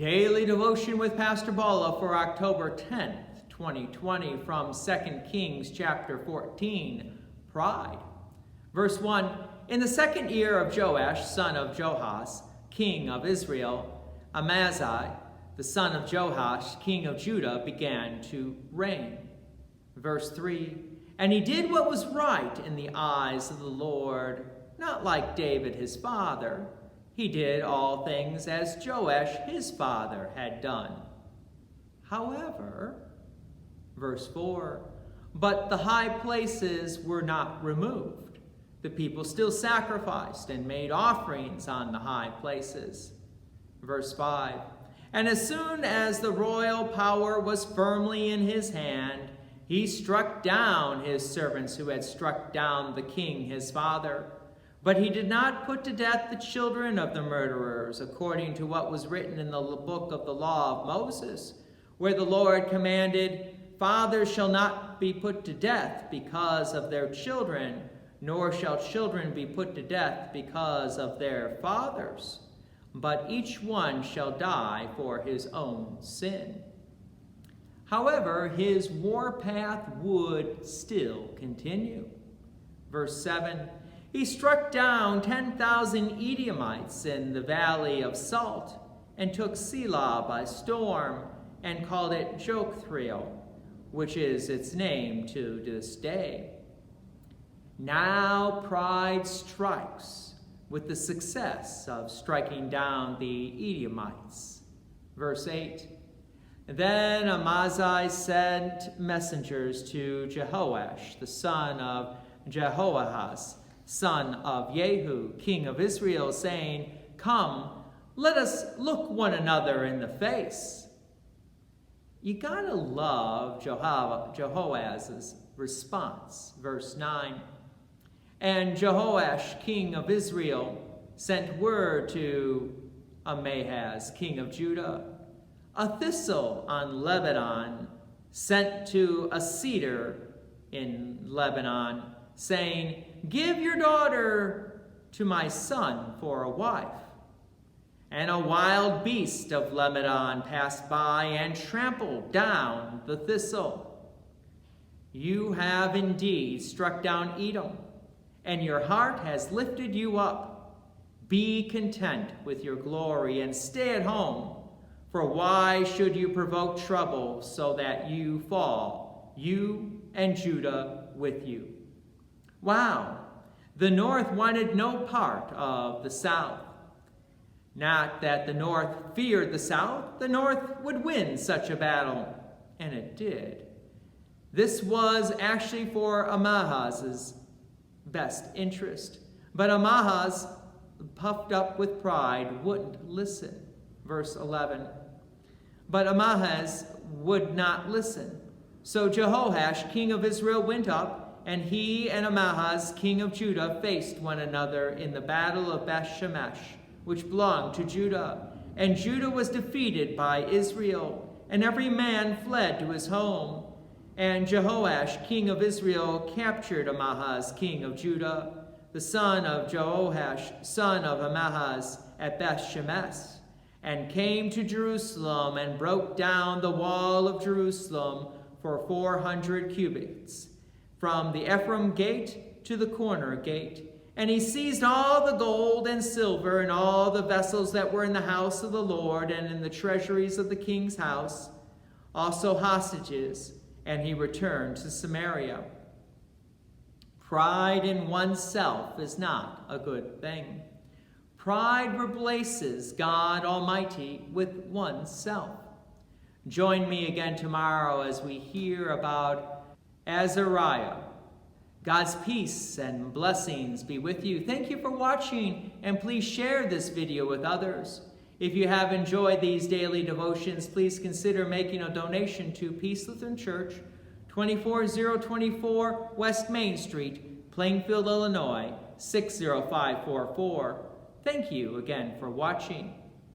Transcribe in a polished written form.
Daily Devotion with Pastor Balla for October 10th, 2020 from 2 Kings chapter 14, Pride. Verse 1, In the second year of Joash, son of Joahaz, king of Israel, Amaziah, the son of Joash, king of Judah, began to reign. Verse 3, And he did what was right in the eyes of the Lord, not like David his father. He did all things as Joash his father had done. However, verse 4, but the high places were not removed. The people still sacrificed and made offerings on the high places. Verse 5, and as soon as the royal power was firmly in his hand, he struck down his servants who had struck down the king his father. But he did not put to death the children of the murderers, according to what was written in the book of the law of Moses, where the Lord commanded, Fathers shall not be put to death because of their children, nor shall children be put to death because of their fathers, but each one shall die for his own sin. However, his warpath would still continue. Verse 7, He struck down 10,000 Edomites in the valley of Salt, and took Selah by storm, and called it Jokthriel, which is its name to this day. Now pride strikes with the success of striking down the Edomites. Verse 8, Then Amaziah sent messengers to Jehoash, the son of Jehoahaz, son of Jehu, king of Israel, saying, Come, let us look one another in the face. You gotta love Jehoahaz's response. Verse 9, And Jehoash, king of Israel, sent word to Amahaz, king of Judah, a thistle on Lebanon sent to a cedar in Lebanon, saying, Give your daughter to my son for a wife. And a wild beast of Lebanon passed by and trampled down the thistle. You have indeed struck down Edom, and your heart has lifted you up. Be content with your glory and stay at home, for why should you provoke trouble so that you fall, you and Judah with you? Wow, the north wanted no part of the south. Not that the north feared the south. The north would win such a battle, and it did. This was actually for Amahaz's best interest. But Amahaz, puffed up with pride, wouldn't listen. Verse 11, But Amahaz would not listen. So Jehoash, king of Israel, went up, and he and Amahaz, king of Judah, faced one another in the battle of Beth-shemesh, which belonged to Judah. And Judah was defeated by Israel, and every man fled to his home. And Jehoash, king of Israel, captured Amahaz, king of Judah, the son of Jehoash, son of Amahaz, at Beth-shemesh, and came to Jerusalem and broke down the wall of Jerusalem for 400 cubits, from the Ephraim gate to the corner gate. And he seized all the gold and silver and all the vessels that were in the house of the Lord and in the treasuries of the king's house, also hostages, and he returned to Samaria. Pride in oneself is not a good thing. Pride replaces God Almighty with oneself. Join me again tomorrow as we hear about Azariah. God's peace and blessings be with you. Thank you for watching, and please share this video with others. If you have enjoyed these daily devotions, please consider making a donation to Peace Lutheran Church, 24024 West Main Street, Plainfield, Illinois, 60544. Thank you again for watching.